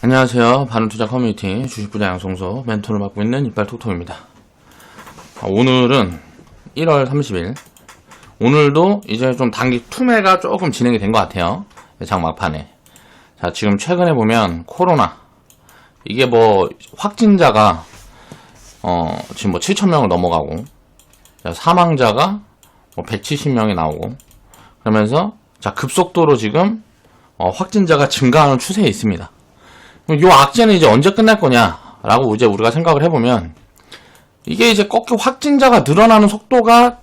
안녕하세요. 바른투자 커뮤니티 주식부자 양성소 멘토를 맡고 있는 이빨톡톡입니다. 오늘은 1월 30일. 오늘도 이제 좀 단기 투매가 조금 진행이 된 것 같아요. 장 막판에. 자, 지금 최근에 보면 코로나 이게 뭐 확진자가 지금 뭐 7,000명을 넘어가고, 자, 사망자가 뭐 170명이 나오고, 그러면서 자, 급속도로 지금 확진자가 증가하는 추세에 있습니다. 요 악재는 이제 언제 끝날 거냐라고 이제 우리가 생각을 해보면, 이게 이제 꺾여 확진자가 늘어나는 속도가,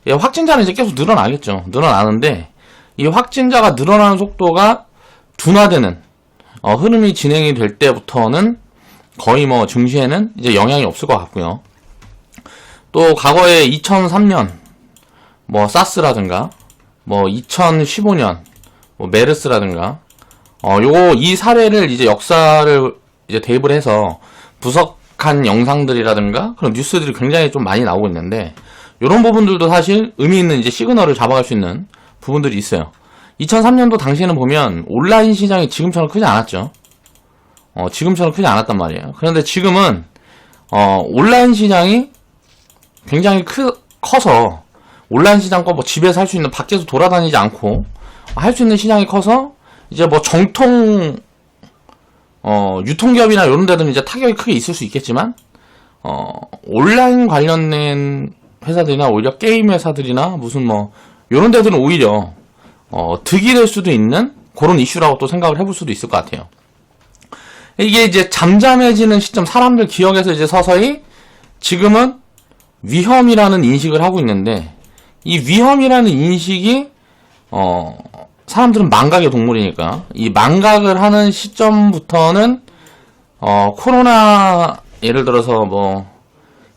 확진자는 이제 계속 늘어나겠죠. 늘어나는데 이 확진자가 늘어나는 속도가 둔화되는 흐름이 진행이 될 때부터는 거의 뭐 증시에는 이제 영향이 없을 것 같고요. 또 과거에 2003년 뭐 사스라든가 뭐 2015년 뭐 메르스라든가 이 사례를 이제 역사를 이제 대입을 해서 분석한 영상들이라든가 그런 뉴스들이 굉장히 좀 많이 나오고 있는데, 이런 부분들도 사실 의미 있는 이제 시그널을 잡아갈 수 있는 부분들이 있어요. 2003년도 당시에는 보면 온라인 시장이 지금처럼 크지 않았죠. 지금처럼 크지 않았단 말이에요. 그런데 지금은 온라인 시장이 굉장히 커서, 온라인 시장 거 뭐 집에서 할 수 있는, 밖에서 돌아다니지 않고 할 수 있는 시장이 커서 이제 뭐 정통 유통기업이나 이런 데들은 이제 타격이 크게 있을 수 있겠지만, 온라인 관련된 회사들이나 오히려 게임 회사들이나 무슨 뭐 이런 데들은 오히려 득이 될 수도 있는 그런 이슈라고 또 생각을 해볼 수도 있을 것 같아요. 이게 이제 잠잠해지는 시점, 사람들 기억에서 이제 서서히 지금은 위험이라는 인식을 하고 있는데, 이 위험이라는 인식이 사람들은 망각의 동물이니까 이 망각을 하는 시점부터는 코로나, 예를 들어서 뭐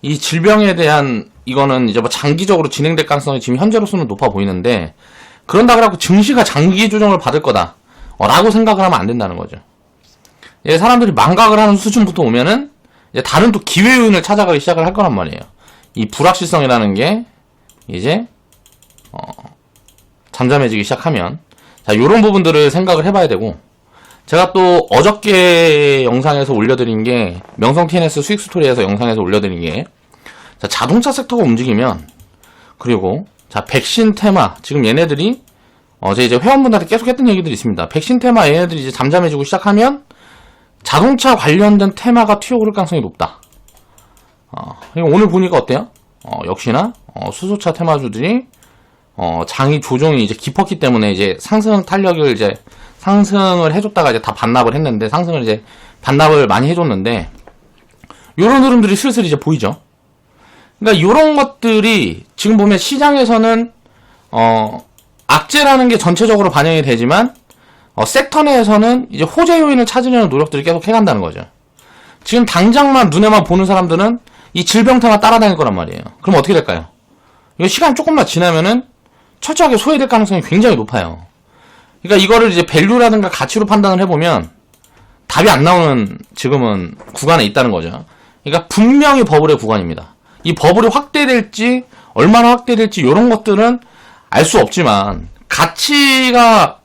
이 질병에 대한 이거는 이제 뭐 장기적으로 진행될 가능성이 지금 현재로서는 높아 보이는데, 그런다 그래갖고 증시가 장기 조정을 받을 거다 라고 생각을 하면 안 된다는 거죠. 사람들이 망각을 하는 수준부터 오면은 이제 다른 또 기회 요인을 찾아가기 시작을 할 거란 말이에요. 이 불확실성이라는 게 이제 잠잠해지기 시작하면, 자, 요런 부분들을 생각을 해봐야 되고, 제가 또 어저께 영상에서 올려드린 게, 명성 TNS 수익 스토리에서 영상에서 올려드린 게, 자, 자동차 섹터가 움직이면, 그리고 자, 백신 테마, 지금 얘네들이 제 이제 회원분들한테 계속 했던 얘기들이 있습니다. 백신 테마 얘네들이 이제 잠잠해지고 시작하면 자동차 관련된 테마가 튀어오를 가능성이 높다. 오늘 보니까 어때요? 역시나 수소차 테마주들이 장이 조정이 이제 깊었기 때문에 이제 상승 탄력을 이제 상승을 해줬다가 이제 다 반납을 했는데, 상승을 이제 반납을 많이 해줬는데, 요런 흐름들이 슬슬 이제 보이죠. 그러니까 요런 것들이 지금 보면 시장에서는 악재라는 게 전체적으로 반영이 되지만, 섹터 내에서는 이제 호재 요인을 찾으려는 노력들을 계속 해간다는 거죠. 지금 당장만 눈에만 보는 사람들은 이 질병 테마 따라다닐 거란 말이에요. 그럼 어떻게 될까요? 이거 시간 조금만 지나면은 철저하게 소외될 가능성이 굉장히 높아요. 그러니까 이거를 이제 밸류라든가 가치로 판단을 해보면 답이 안 나오는 지금은 구간에 있다는 거죠. 그러니까 분명히 버블의 구간입니다. 이 버블이 확대될지 얼마나 확대될지 이런 것들은 알 수 없지만, 가치가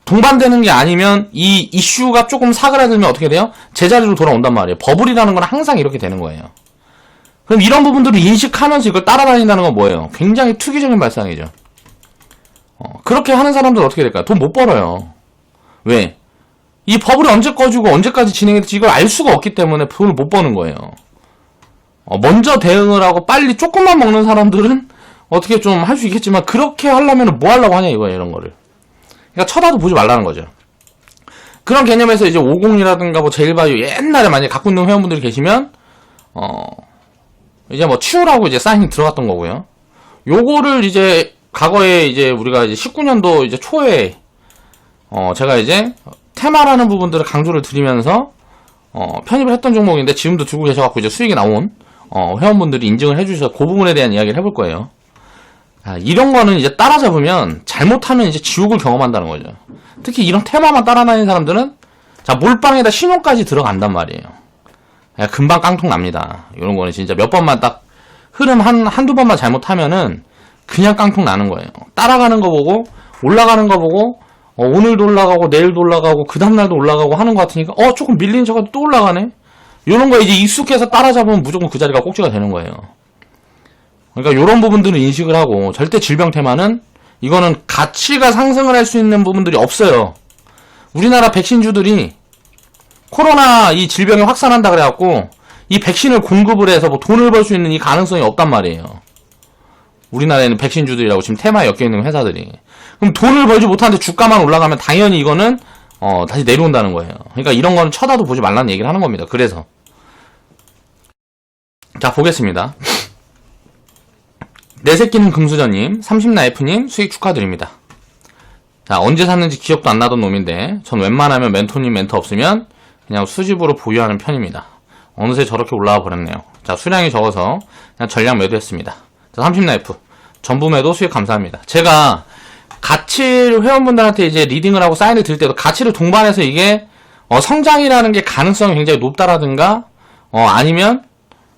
동반되는 게 아니면 이 이슈가 조금 사그라들면 어떻게 돼요? 제자리로 돌아온단 말이에요. 버블이라는 건 항상 이렇게 되는 거예요. 그럼 이런 부분들을 인식하면서 이걸 따라다닌다는 건 뭐예요? 굉장히 투기적인 발상이죠. 그렇게 하는 사람들은 어떻게 될까요? 돈 못 벌어요. 왜? 이 버블이 언제 꺼지고 언제까지 진행이 될지 이걸 알 수가 없기 때문에 돈을 못 버는 거예요. 먼저 대응을 하고 빨리 조금만 먹는 사람들은 어떻게 좀 할 수 있겠지만, 그렇게 하려면 뭐 하려고 하냐 이거예요, 이런 거를. 그러니까 쳐다도 보지 말라는 거죠. 그런 개념에서 이제 50이라든가 뭐 제일바이오 옛날에 만약에 갖고 있는 회원분들이 계시면 이제 뭐 치우라고 이제 사인이 들어갔던 거고요. 요거를 이제 과거에 이제 우리가 이제 19년도 이제 초에 제가 이제 테마라는 부분들을 강조를 드리면서 편입을 했던 종목인데, 지금도 들고 계셔갖고 이제 수익이 나온 회원분들이 인증을 해주셔서 그 부분에 대한 이야기를 해볼 거예요. 이런 거는 이제 따라잡으면, 잘못하면 이제 지옥을 경험한다는 거죠. 특히 이런 테마만 따라다니는 사람들은 자, 몰빵에다 신용까지 들어간단 말이에요. 금방 깡통 납니다. 이런 거는 진짜 몇 번만 딱 흐름 한두 번만 잘못하면은 그냥 깡통 나는 거예요. 따라가는 거 보고 올라가는 거 보고 오늘도 올라가고 내일도 올라가고 그 다음날도 올라가고 하는 것 같으니까 조금 밀린 척도 또 올라가네. 요런 거에 이제 익숙해서 따라잡으면 무조건 그 자리가 꼭지가 되는 거예요. 그러니까 요런 부분들을 인식을 하고, 절대 질병 테마는 이거는 가치가 상승을 할 수 있는 부분들이 없어요. 우리나라 백신주들이 코로나 이 질병이 확산한다 그래갖고 이 백신을 공급을 해서 뭐 돈을 벌 수 있는 이 가능성이 없단 말이에요. 우리나라에는 백신주들이라고 지금 테마에 엮여있는 회사들이. 그럼 돈을 벌지 못하는데 주가만 올라가면 당연히 이거는 다시 내려온다는 거예요. 그러니까 이런 거는 쳐다도 보지 말라는 얘기를 하는 겁니다. 그래서 자, 보겠습니다. 내 새끼는 금수저님, 30나이프님 수익 축하드립니다. 자, 언제 샀는지 기억도 안 나던 놈인데 전 웬만하면 멘토님 멘토 없으면 그냥 수집으로 보유하는 편입니다. 어느새 저렇게 올라와 버렸네요. 자, 수량이 적어서 그냥 전량 매도했습니다. 자, 30나이프 전부 매도 수익 감사합니다. 제가 가치를 회원분들한테 이제 리딩을 하고 사인을 드릴 때도 가치를 동반해서 이게 성장이라는 게 가능성이 굉장히 높다라든가 아니면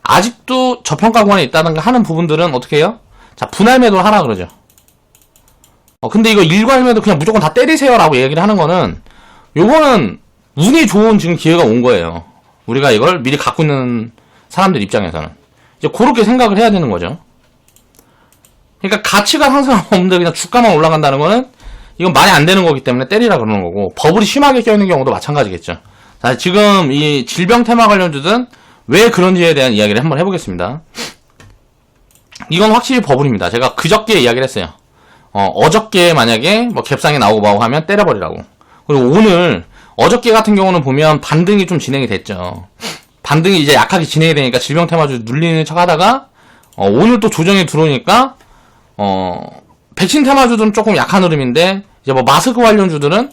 아직도 저평가 구간에 있다든가 하는 부분들은 어떻게 해요? 자, 분할 매도를 하라 그러죠. 근데 이거 일괄 매도 그냥 무조건 다 때리세요라고 얘기를 하는 거는, 요거는 운이 좋은 지금 기회가 온 거예요. 우리가 이걸 미리 갖고 있는 사람들 입장에서는 이제 그렇게 생각을 해야 되는 거죠. 그러니까 가치가 상승하면 없는데 그냥 주가만 올라간다는 거는 이건 말이 안 되는 거기 때문에 때리라 그러는 거고, 버블이 심하게 껴있는 경우도 마찬가지겠죠. 자, 지금 이 질병 테마 관련주든 왜 그런지에 대한 이야기를 한번 해보겠습니다. 이건 확실히 버블입니다. 제가 그저께 이야기를 했어요. 어저께 만약에 뭐 갭상에 나오고 뭐하고 하면 때려버리라고. 그리고 오늘 어저께 같은 경우는 보면 반등이 좀 진행이 됐죠. 반등이 이제 약하게 진행이 되니까 질병 테마주 눌리는 척 하다가 오늘 또 조정이 들어오니까 백신 테마주들은 조금 약한 흐름인데, 이제 뭐 마스크 관련주들은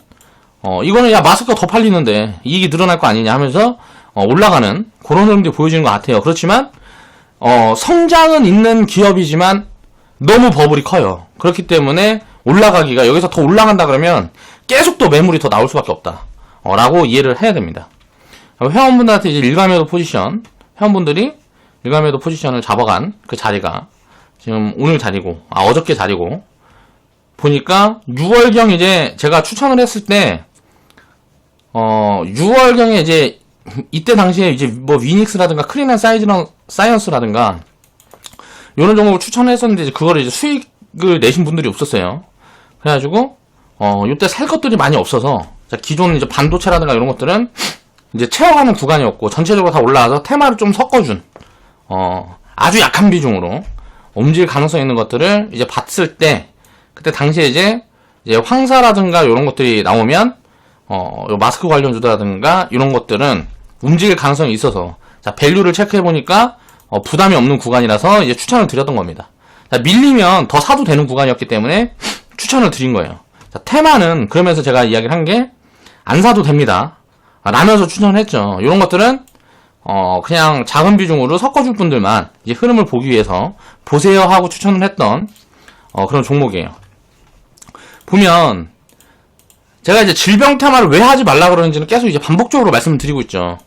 이거는 야 마스크가 더 팔리는데 이익이 늘어날 거 아니냐 하면서 올라가는 그런 흐름들이 보여지는 것 같아요. 그렇지만 성장은 있는 기업이지만 너무 버블이 커요. 그렇기 때문에 올라가기가, 여기서 더 올라간다 그러면 계속 또 매물이 더 나올 수밖에 없다 라고 이해를 해야 됩니다. 회원분들한테 이제 일괄매도 포지션, 회원분들이 일괄매도 포지션을 잡아간 그 자리가 지금 오늘 자리고, 어저께 자리고, 보니까 6월경 이제 제가 추천을 했을 때 6월경에 이제 이때 당시에 이제 뭐 위닉스라든가 크리난 사이언스라든가 요런 종목을 추천을 했었는데, 이제 그거를 이제 수익을 내신 분들이 없었어요. 그래가지고 요때 살 것들이 많이 없어서, 자, 기존 이제 반도체라든가 이런 것들은 이제 채워가는 구간이었고 전체적으로 다 올라와서 테마를 좀 섞어준 아주 약한 비중으로 움직일 가능성 있는 것들을 이제 봤을 때, 그때 당시에 이제 황사라든가 이런 것들이 나오면 요 마스크 관련주라든가 이런 것들은 움직일 가능성이 있어서, 자, 밸류를 체크해 보니까 부담이 없는 구간이라서 이제 추천을 드렸던 겁니다. 자, 밀리면 더 사도 되는 구간이었기 때문에 추천을 드린 거예요. 자, 테마는 그러면서 제가 이야기를 한 게 안 사도 됩니다 라면서 추천을 했죠. 이런 것들은 그냥 작은 비중으로 섞어줄 분들만 이제 흐름을 보기 위해서 보세요 하고 추천을 했던 그런 종목이에요. 보면 제가 이제 질병 테마를 왜 하지 말라 그러는지는 계속 이제 반복적으로 말씀을 드리고 있죠.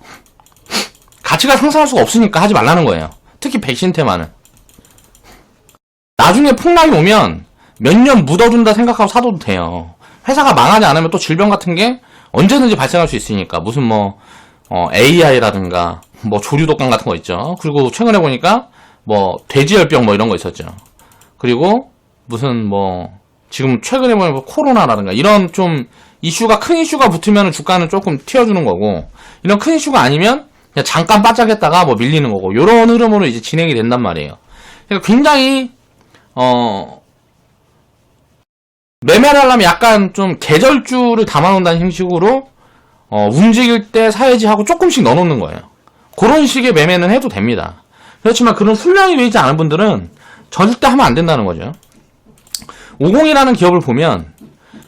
가치가 상승할 수가 없으니까 하지 말라는 거예요. 특히 백신 테마는 나중에 폭락이 오면 몇 년 묻어둔다 생각하고 사도 돼요. 회사가 망하지 않으면 또 질병 같은 게 언제든지 발생할 수 있으니까. 무슨 뭐 AI라든가 뭐 조류독감 같은 거 있죠. 그리고 최근에 보니까 뭐 돼지열병 뭐 이런 거 있었죠. 그리고 무슨 뭐 지금 최근에 보면 뭐 코로나라든가 이런 좀 이슈가, 큰 이슈가 붙으면 주가는 조금 튀어주는 거고, 이런 큰 이슈가 아니면 그냥 잠깐 바짝했다가 뭐 밀리는 거고, 요런 흐름으로 이제 진행이 된단 말이에요. 그러니까 굉장히 매매를 하려면 약간 좀 계절주를 담아놓는다는 형식으로 움직일 때 사야지 하고 조금씩 넣어놓는 거예요. 그런 식의 매매는 해도 됩니다. 그렇지만 그런 훈련이 되어 있지 않은 분들은 절대 하면 안 된다는 거죠. 50이라는 기업을 보면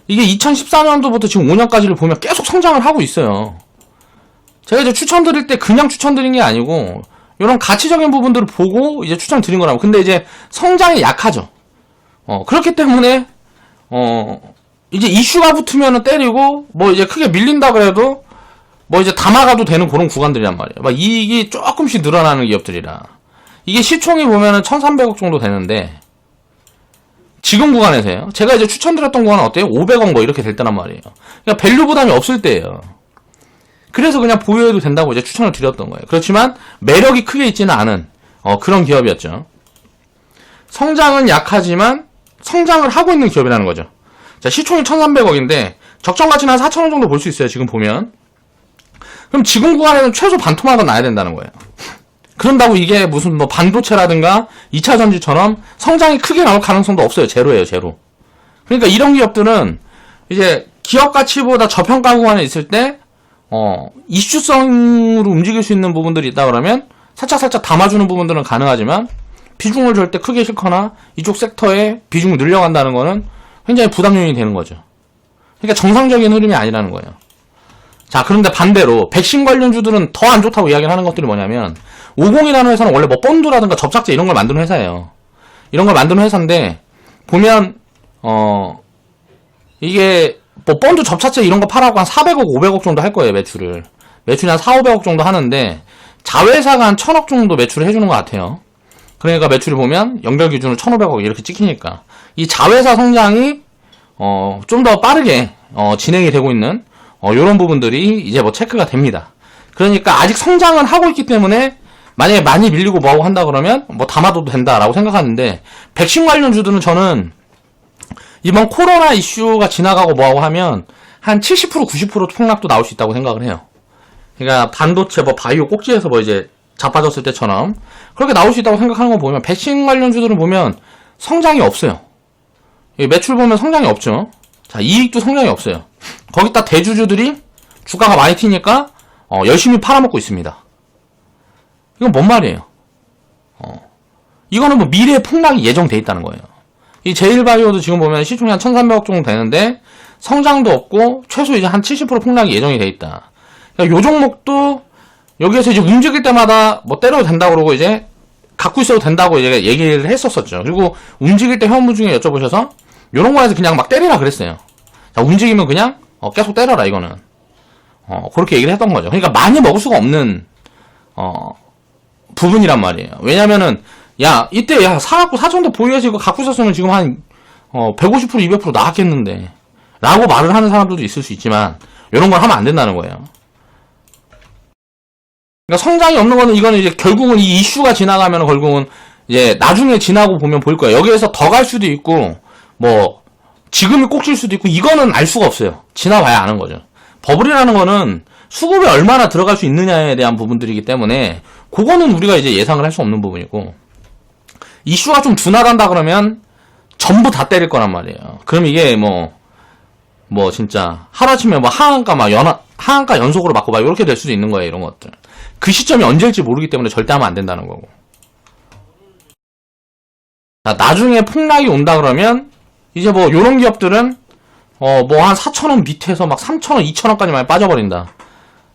이게 2014년도부터 지금 5년까지를 보면 계속 성장을 하고 있어요. 제가 이제 추천드릴 때 그냥 추천드린 게 아니고 이런 가치적인 부분들을 보고 이제 추천드린 거라고. 근데 이제 성장이 약하죠. 그렇기 때문에 이제 이슈가 붙으면은 때리고, 뭐 이제 크게 밀린다 그래도 뭐 이제 담아가도 되는 그런 구간들이란 말이에요. 막 이익이 조금씩 늘어나는 기업들이라. 이게 시총이 보면은 1300억 정도 되는데, 지금 구간에서요. 제가 이제 추천드렸던 구간은 어때요? 500원 뭐 이렇게 될 때란 말이에요. 그러니까 밸류 부담이 없을 때예요. 그래서 그냥 보유해도 된다고 이제 추천을 드렸던 거예요. 그렇지만 매력이 크게 있지는 않은 그런 기업이었죠. 성장은 약하지만 성장을 하고 있는 기업이라는 거죠. 자, 시총이 1,300억인데 적정 가치는 한 4,000원 정도 볼 수 있어요. 지금 보면. 그럼 지금 구간에는 최소 반토막은 나야 된다는 거예요. 그런다고 이게 무슨 뭐 반도체라든가 2차 전지처럼 성장이 크게 나올 가능성도 없어요. 제로예요, 제로. 그러니까 이런 기업들은 이제 기업 가치보다 저평가 구간에 있을 때 이슈성으로 움직일 수 있는 부분들이 있다 그러면 살짝 담아주는 부분들은 가능하지만 비중을 절대 크게 싣거나 이쪽 섹터에 비중을 늘려간다는 거는 굉장히 부담 요인이 되는 거죠. 그러니까 정상적인 흐름이 아니라는 거예요. 자, 그런데 반대로 백신 관련주들은 더 안 좋다고 이야기를 하는 것들이 뭐냐면 50이라는 회사는 원래 뭐 본드라든가 접착제 이런 걸 만드는 회사예요. 이런 걸 만드는 회사인데 보면 이게 뭐 본드 접착제 이런 거 팔아고 한 400억 500억 정도 할 거예요. 매출이 한 4, 500억 정도 하는데 자회사가 한 1000억 정도 매출을 해주는 것 같아요. 그러니까 매출이 보면 연결 기준으로 1500억 이렇게 찍히니까 이 자회사 성장이 좀 더 빠르게 진행이 되고 있는 요런 부분들이 이제 뭐 체크가 됩니다. 그러니까 아직 성장은 하고 있기 때문에 만약에 많이 밀리고 뭐하고 한다 그러면 뭐 담아둬도 된다라고 생각하는데 백신 관련주들은 저는 이번 코로나 이슈가 지나가고 뭐하고 하면 한 70% 90% 폭락도 나올 수 있다고 생각을 해요. 그러니까 반도체 뭐 바이오 꼭지에서 뭐 이제 자빠졌을 때처럼 그렇게 나올 수 있다고 생각하는 거 보면 백신 관련주들은 보면 성장이 없어요. 매출 보면 성장이 없죠. 자, 이익도 성장이 없어요. 거기다 대주주들이 주가가 많이 튀니까 열심히 팔아먹고 있습니다. 이건 뭔 말이에요? 이거는 뭐 미래의 폭락이 예정돼 있다는 거예요. 이 제일바이오도 지금 보면 시총이 한 1,300억 정도 되는데 성장도 없고 최소 이제 한 70% 폭락이 예정이 돼 있다. 그러니까 요 종목도 여기에서 이제 움직일 때마다 뭐 때려도 된다고 그러고 이제 갖고 있어도 된다고 이제 얘기를 했었었죠. 그리고 움직일 때 회원분 중에 여쭤보셔서 요런 거에서 그냥 막 때리라 그랬어요. 자, 움직이면 그냥 계속 때려라 이거는. 그렇게 얘기를 했던 거죠. 그러니까 많이 먹을 수가 없는 부분이란 말이에요. 왜냐면은 야 이때 사갖고 4,000대 보유해서 이거 갖고 있었으면 지금 한 150% 200% 나왔겠는데 라고 말을 하는 사람들도 있을 수 있지만 이런 걸 하면 안 된다는 거예요. 그러니까 성장이 없는 거는 이거는 이제 결국은 이 이슈가 지나가면 결국은 이제 나중에 지나고 보면 보일 거예요. 여기에서 더 갈 수도 있고 뭐 지금이 꼭질 수도 있고 이거는 알 수가 없어요. 지나봐야 아는 거죠. 버블이라는 거는 수급이 얼마나 들어갈 수 있느냐에 대한 부분들이기 때문에 그거는 우리가 이제 예상을 할 수 없는 부분이고 이슈가 좀 둔화한다 그러면 전부 다 때릴 거란 말이에요. 그럼 이게 뭐 진짜 하루아침에 뭐 하한가 연속으로 맞고 막 이렇게 될 수도 있는 거예요. 이런 것들. 그 시점이 언제일지 모르기 때문에 절대 하면 안 된다는 거고. 자, 나중에 폭락이 온다 그러면 이제 뭐 요런 기업들은 뭐 한 4,000원 밑에서 막 3,000원, 2,000원까지 많이 빠져버린다.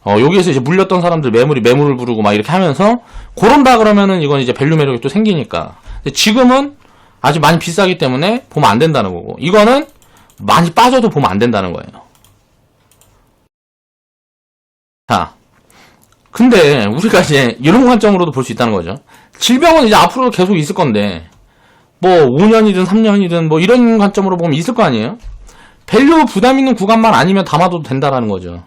여기에서 이제 물렸던 사람들 매물을 부르고 막 이렇게 하면서 그런다 그러면은 이건 이제 밸류 매력이 또 생기니까. 근데 지금은 아직 많이 비싸기 때문에 보면 안 된다는 거고. 이거는 많이 빠져도 보면 안 된다는 거예요. 자, 근데 우리가 이제 이런 관점으로도 볼 수 있다는 거죠. 질병은 이제 앞으로 계속 있을 건데 뭐 5년이든 3년이든 뭐 이런 관점으로 보면 있을 거 아니에요? 밸류 부담 있는 구간만 아니면 담아도 된다라는 거죠.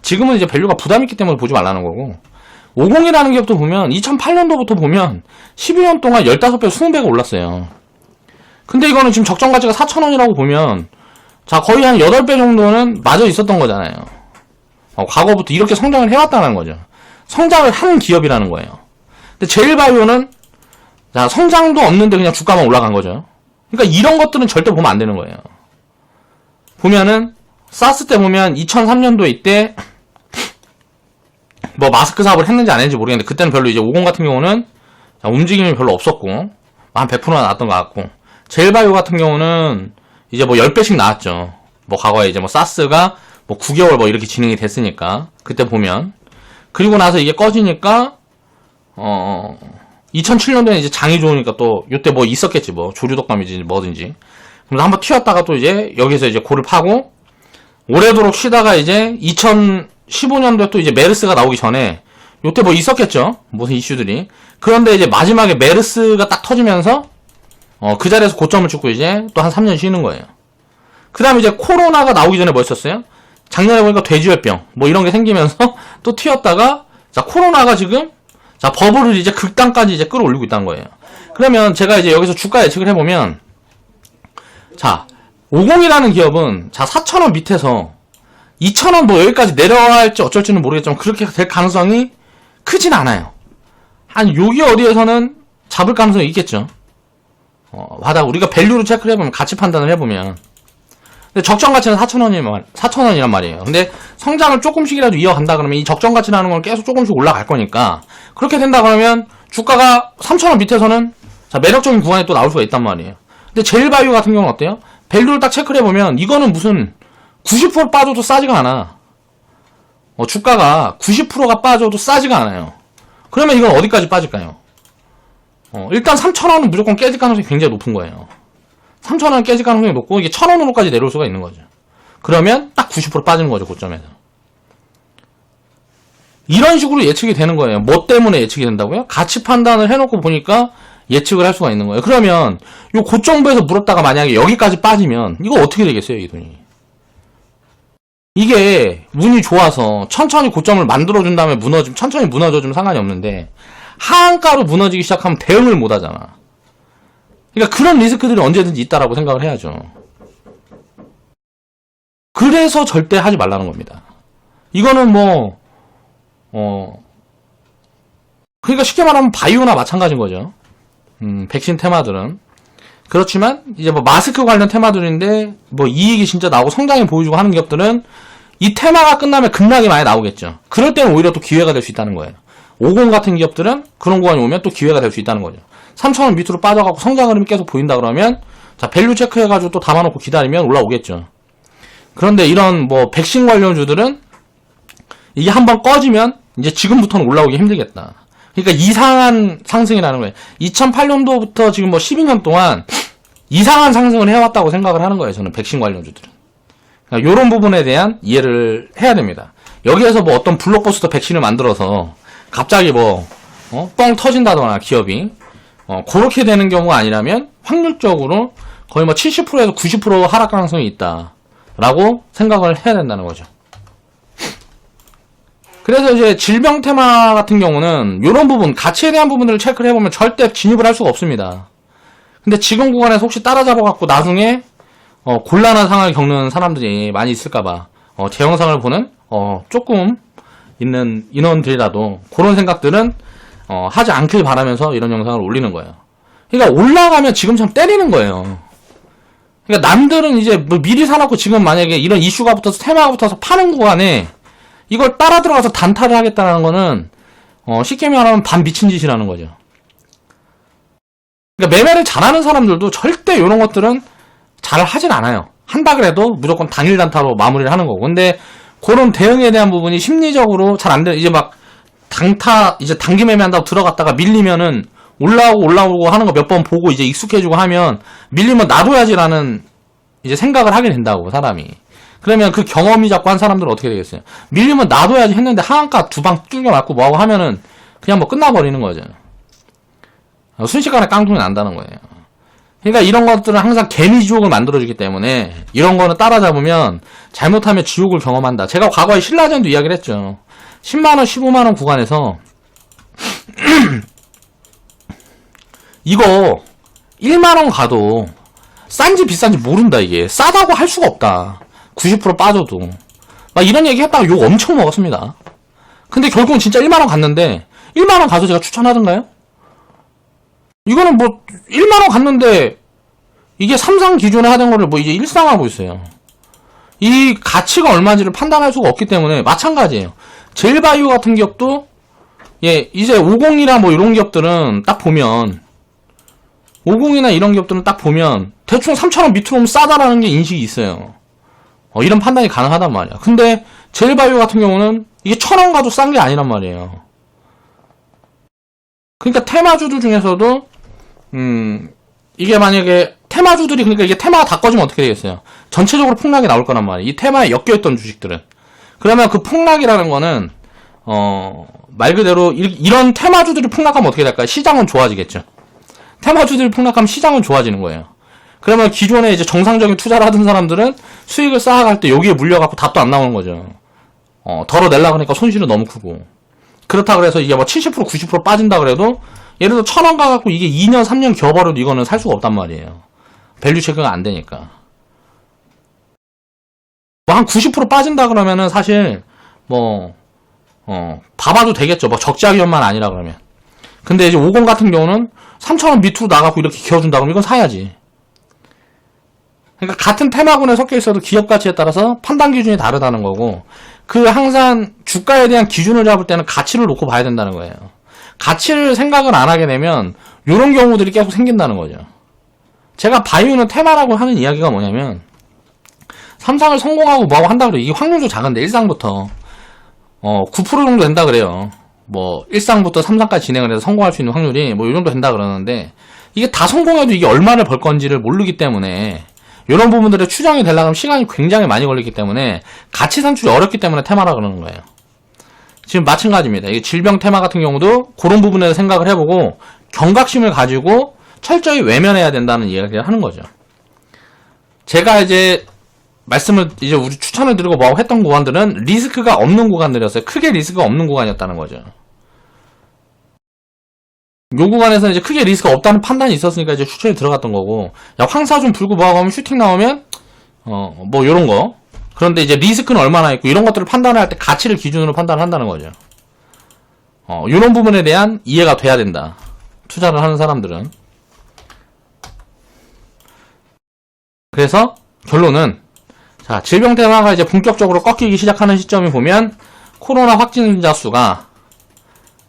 지금은 이제 밸류가 부담 있기 때문에 보지 말라는 거고 50이라는 기업도 보면 2008년도부터 보면 12년 동안 15배, 20배가 올랐어요. 근데 이거는 지금 적정 가치가 4,000원이라고 보면 자 거의 한 8배 정도는 맞아 있었던 거잖아요. 과거부터 이렇게 성장을 해왔다는 거죠. 성장을 한 기업이라는 거예요. 근데 제일바이오는 자 성장도 없는데 그냥 주가만 올라간 거죠. 그러니까 이런 것들은 절대 보면 안 되는 거예요. 보면은 사스 때 보면 2003년도에 이때 뭐 마스크 사업을 했는지 안 했는지 모르겠는데 그때는 별로 이제 50 같은 경우는 움직임이 별로 없었고 한 100%나 나왔던 것 같고 제일바이오 같은 경우는 이제 뭐 10배씩 나왔죠. 뭐 과거에 이제 뭐 사스가 뭐 9개월 뭐 이렇게 진행이 됐으니까 그때 보면 그리고 나서 이게 꺼지니까 2007년도에 이제 장이 좋으니까 또 요때 뭐 있었겠지 뭐 조류독감이지 뭐든지 그래서 한번 튀었다가 또 이제 여기서 이제 골을 파고 오래도록 쉬다가 이제 2015년도에 또 이제 메르스가 나오기 전에 요때 뭐 있었겠죠 무슨 이슈들이. 그런데 이제 마지막에 메르스가 딱 터지면서 그 자리에서 고점을 찍고 이제 또 한 3년 쉬는 거예요. 그 다음에 이제 코로나가 나오기 전에 뭐 했었어요? 작년에 보니까 돼지열병, 뭐 이런 게 생기면서 또 튀었다가, 자, 코로나가 지금, 자, 버블을 이제 극단까지 이제 끌어올리고 있다는 거예요. 그러면 제가 이제 여기서 주가 예측을 해보면, 자, 50이라는 기업은, 자, 4,000원 밑에서 2,000원 뭐 여기까지 내려갈지 어쩔지는 모르겠지만, 그렇게 될 가능성이 크진 않아요. 한 여기 어디에서는 잡을 가능성이 있겠죠. 바닥, 우리가 밸류로 체크를 해보면, 가치 판단을 해보면, 근데 적정 가치는 4,000원이란 말이에요. 근데 성장을 조금씩이라도 이어간다 그러면 이 적정 가치라는 건 계속 조금씩 올라갈 거니까, 그렇게 된다 그러면 주가가 3,000원 밑에서는 자, 매력적인 구간에 또 나올 수가 있단 말이에요. 근데 제일바이오 같은 경우는 어때요? 밸류를 딱 체크를 해보면 이거는 무슨 90% 빠져도 싸지가 않아. 주가가 90%가 빠져도 싸지가 않아요. 그러면 이건 어디까지 빠질까요? 일단 3,000원은 무조건 깨질 가능성이 굉장히 높은 거예요. 3,000원 깨질 가능성이 높고 이게 1,000원으로까지 내려올 수가 있는 거죠. 그러면 딱 90% 빠지는 거죠, 고점에서. 이런 식으로 예측이 되는 거예요. 뭐 때문에 예측이 된다고요? 가치 판단을 해놓고 보니까 예측을 할 수가 있는 거예요. 그러면 요 고점부에서 물었다가 만약에 여기까지 빠지면 이거 어떻게 되겠어요, 이 돈이? 이게 운이 좋아서 천천히 고점을 만들어준 다음에 천천히 무너져주면 상관이 없는데 하한가로 무너지기 시작하면 대응을 못 하잖아. 그러니까 그런 리스크들이 언제든지 있다라고 생각을 해야죠. 그래서 절대 하지 말라는 겁니다. 이거는 그러니까 쉽게 말하면 바이오나 마찬가지인 거죠. 백신 테마들은. 그렇지만, 이제 마스크 관련 테마들인데, 이익이 진짜 나오고 성장이 보여주고 하는 기업들은 이 테마가 끝나면 급락이 많이 나오겠죠. 그럴 때는 오히려 또 기회가 될 수 있다는 거예요. 50 같은 기업들은 그런 구간이 오면 또 기회가 될 수 있다는 거죠. 3,000원 밑으로 빠져갖고 성장 흐름이 계속 보인다 그러면, 자, 밸류 체크해가지고 또 담아놓고 기다리면 올라오겠죠. 그런데 이런 백신 관련주들은 이게 한번 꺼지면 이제 지금부터는 올라오기 힘들겠다. 그러니까 이상한 상승이라는 거예요. 2008년도부터 지금 12년 동안 이상한 상승을 해왔다고 생각을 하는 거예요. 저는 백신 관련주들은. 그러니까 이런 부분에 대한 이해를 해야 됩니다. 여기에서 어떤 블록버스터 백신을 만들어서 갑자기 뻥 터진다거나 기업이 그렇게 되는 경우가 아니라면 확률적으로 거의 70%에서 90% 하락 가능성이 있다라고 생각을 해야 된다는 거죠. 그래서 이제 질병 테마 같은 경우는 이런 부분, 가치에 대한 부분들을 체크를 해보면 절대 진입을 할 수가 없습니다. 근데 지금 구간에서 혹시 따라잡아갖고 나중에 곤란한 상황을 겪는 사람들이 많이 있을까봐 제 영상을 보는 조금 있는 인원들이라도 그런 생각들은 하지 않길 바라면서 이런 영상을 올리는 거예요. 그러니까 올라가면 지금처럼 때리는 거예요. 그러니까 남들은 이제 미리 사놓고 지금 만약에 이런 이슈가 붙어서 테마가 붙어서 파는 구간에 이걸 따라 들어가서 단타를 하겠다는 거는 쉽게 말하면 반 미친 짓이라는 거죠. 그러니까 매매를 잘하는 사람들도 절대 이런 것들은 잘 하진 않아요. 한다 그래도 무조건 당일 단타로 마무리를 하는 거고. 근데 그런 대응에 대한 부분이 심리적으로 잘 안 돼. 이제 이제 단기 매매한다고 들어갔다가 밀리면은 올라오고 하는 거 몇 번 보고 이제 익숙해지고 하면 밀리면 놔둬야지라는 이제 생각을 하게 된다고, 사람이. 그러면 그 경험이 자꾸 한 사람들은 어떻게 되겠어요? 밀리면 놔둬야지 했는데 하한가 두 방 뚫겨 맞고 뭐하고 하면은 그냥 끝나버리는 거죠. 순식간에 깡통이 난다는 거예요. 그러니까 이런 것들은 항상 개미 지옥을 만들어주기 때문에 이런 거는 따라잡으면 잘못하면 지옥을 경험한다. 제가 과거에 신라젠도 이야기를 했죠. 10만원, 15만원 구간에서 이거 1만원 가도 싼지 비싼지 모른다. 이게 싸다고 할 수가 없다. 90% 빠져도 이런 얘기 했다가 욕 엄청 먹었습니다. 근데 결국은 진짜 1만원 갔는데 1만원 가서 제가 추천하던가요? 이거는 1만원 갔는데 이게 삼상 기존에 하던 거를 이제 일상화하고 있어요. 이 가치가 얼마인지를 판단할 수가 없기 때문에 마찬가지예요. 제일바이오 같은 기업도 이제 50이나 이런 기업들은 딱 보면 50이나 이런 기업들은 딱 보면 대충 3,000원 밑으로 오면 싸다라는 게 인식이 있어요. 이런 판단이 가능하단 말이야. 근데 제일바이오 같은 경우는 이게 1,000원 가도 싼 게 아니란 말이에요. 그러니까 테마주들 중에서도 이게 만약에 테마주들이, 그러니까 이게 테마가 다 꺼지면 어떻게 되겠어요? 전체적으로 폭락이 나올 거란 말이에요. 이 테마에 엮여있던 주식들은. 그러면 그 폭락이라는 거는 말 그대로 이런 테마주들이 폭락하면 어떻게 될까요? 시장은 좋아지겠죠. 테마주들이 폭락하면 시장은 좋아지는 거예요. 그러면 기존에 이제 정상적인 투자를 하던 사람들은 수익을 쌓아갈 때 여기에 물려갖고 답도 안 나오는 거죠. 덜어내려고 하니까 손실은 너무 크고. 그렇다 그래서 이게 뭐 70% 90% 빠진다 그래도 예를 들어 1,000원 가갖고 이게 2년 3년 기어버려도 이거는 살 수가 없단 말이에요. 밸류 체크가 안 되니까. 뭐 한 90% 빠진다 그러면은 사실 봐봐도 되겠죠. 뭐 적자 기업만 아니라 그러면. 근데 이제 50 같은 경우는 3,000원 밑으로 나가고 이렇게 기어준다 그러면 이건 사야지. 그러니까 같은 테마군에 섞여 있어도 기업 가치에 따라서 판단 기준이 다르다는 거고, 항상 주가에 대한 기준을 잡을 때는 가치를 놓고 봐야 된다는 거예요. 가치를 생각을 안 하게 되면 이런 경우들이 계속 생긴다는 거죠. 제가 바이오는 테마라고 하는 이야기가 뭐냐면, 삼상을 성공하고 뭐하고 한다 그래요. 이게 확률도 작은데 일상부터 9% 정도 된다 그래요. 뭐 1상부터 3상까지 진행을 해서 성공할 수 있는 확률이 뭐 이 정도 된다 그러는데, 이게 다 성공해도 이게 얼마를 벌 건지를 모르기 때문에 이런 부분들의 추정이 되려면 시간이 굉장히 많이 걸리기 때문에 가치 산출이 어렵기 때문에 테마라 그러는 거예요. 지금 마찬가지입니다. 이 질병 테마 같은 경우도 그런 부분에서 생각을 해보고 경각심을 가지고 철저히 외면해야 된다는 이야기를 하는 거죠. 제가 이제 우리 추천을 드리고 뭐하고 했던 구간들은 리스크가 없는 구간들이었어요. 크게 리스크가 없는 구간이었다는 거죠. 요 구간에서는 이제 크게 리스크가 없다는 판단이 있었으니까 이제 추천이 들어갔던 거고, 야, 황사 좀 불고 뭐하고 하면 슈팅 나오면, 뭐 요런 거. 그런데 이제 리스크는 얼마나 있고 이런 것들을 판단을 할 때 가치를 기준으로 판단을 한다는 거죠. 요런 부분에 대한 이해가 돼야 된다. 투자를 하는 사람들은. 그래서 결론은, 자, 질병 테마가 이제 본격적으로 꺾이기 시작하는 시점이 보면 코로나 확진자 수가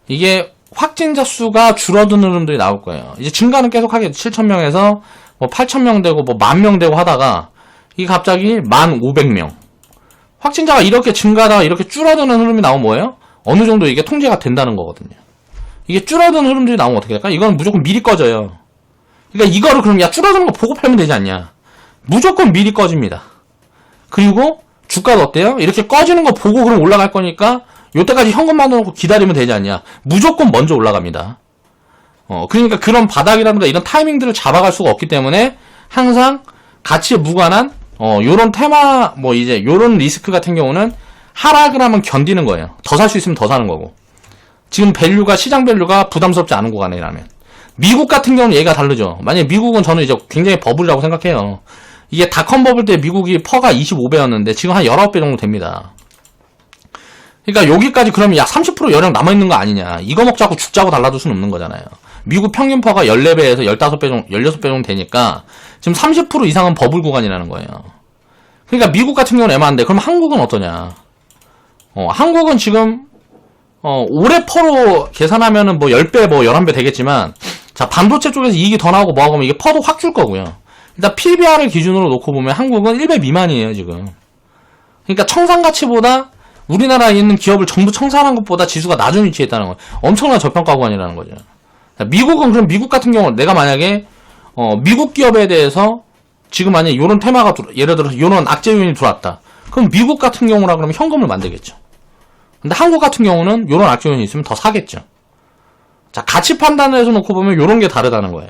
이게 확진자 수가 줄어드는 흐름들이 나올 거예요. 이제 증가는 계속 하겠죠. 7,000명에서 뭐 8,000명 되고 뭐 10,000명 되고 하다가 이게 갑자기 1,500명. 확진자가 이렇게 증가하다가 이렇게 줄어드는 흐름이 나오면 뭐예요? 어느 정도 이게 통제가 된다는 거거든요. 이게 줄어드는 흐름들이 나오면 어떻게 될까? 이건 무조건 미리 꺼져요. 그러니까 이거를 그럼 야 줄어드는 거 보고 팔면 되지 않냐? 무조건 미리 꺼집니다. 그리고 주가도 어때요? 이렇게 꺼지는 거 보고 그럼 올라갈 거니까 요때까지 현금 만들어놓고 기다리면 되지 않냐? 무조건 먼저 올라갑니다. 그러니까 그런 바닥이라든가 이런 타이밍들을 잡아갈 수가 없기 때문에 항상 가치에 무관한 요런 테마 요런 리스크 같은 경우는 하락을 하면 견디는 거예요. 더 살 수 있으면 더 사는 거고. 지금 시장 밸류가 부담스럽지 않은 구간이라면. 미국 같은 경우는 얘가 다르죠. 만약에 미국은 저는 이제 굉장히 버블이라고 생각해요. 이게 닷컴 버블 때 미국이 퍼가 25배였는데 지금 한 19배 정도 됩니다. 그러니까 여기까지 그러면 야 30% 여력 남아있는 거 아니냐. 이거 먹자고 죽자고 달라둘 수는 없는 거잖아요. 미국 평균 퍼가 14배에서 15배 정도, 16배 정도 되니까 지금 30% 이상은 버블 구간이라는 거예요. 그러니까 미국 같은 경우는 애매한데 그럼 한국은 어떠냐. 한국은 지금 올해 퍼로 계산하면은 뭐 10배 뭐 11배 되겠지만, 자, 반도체 쪽에서 이익이 더 나오고 뭐하고 하면 이게 퍼도 확 줄 거고요. 일단 PBR을 기준으로 놓고 보면 한국은 1배 미만이에요, 지금. 그러니까 청산가치보다 우리나라에 있는 기업을 전부 청산한 것보다 지수가 낮은 위치에 있다는 거예요. 엄청난 저평가 구간이라는 거죠. 미국은 그럼 미국 같은 경우 내가 만약에 미국 기업에 대해서 지금 만약에 요런 테마가 예를 들어서 요런 악재 요인이 들어왔다. 그럼 미국 같은 경우라 그러면 현금을 만들겠죠. 근데 한국 같은 경우는 요런 악재 요인이 있으면 더 사겠죠. 자, 가치 판단을 해서 놓고 보면 요런 게 다르다는 거예요.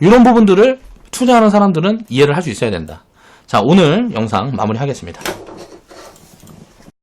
요런 부분들을 투자하는 사람들은 이해를 할 수 있어야 된다. 자, 오늘 영상 마무리하겠습니다.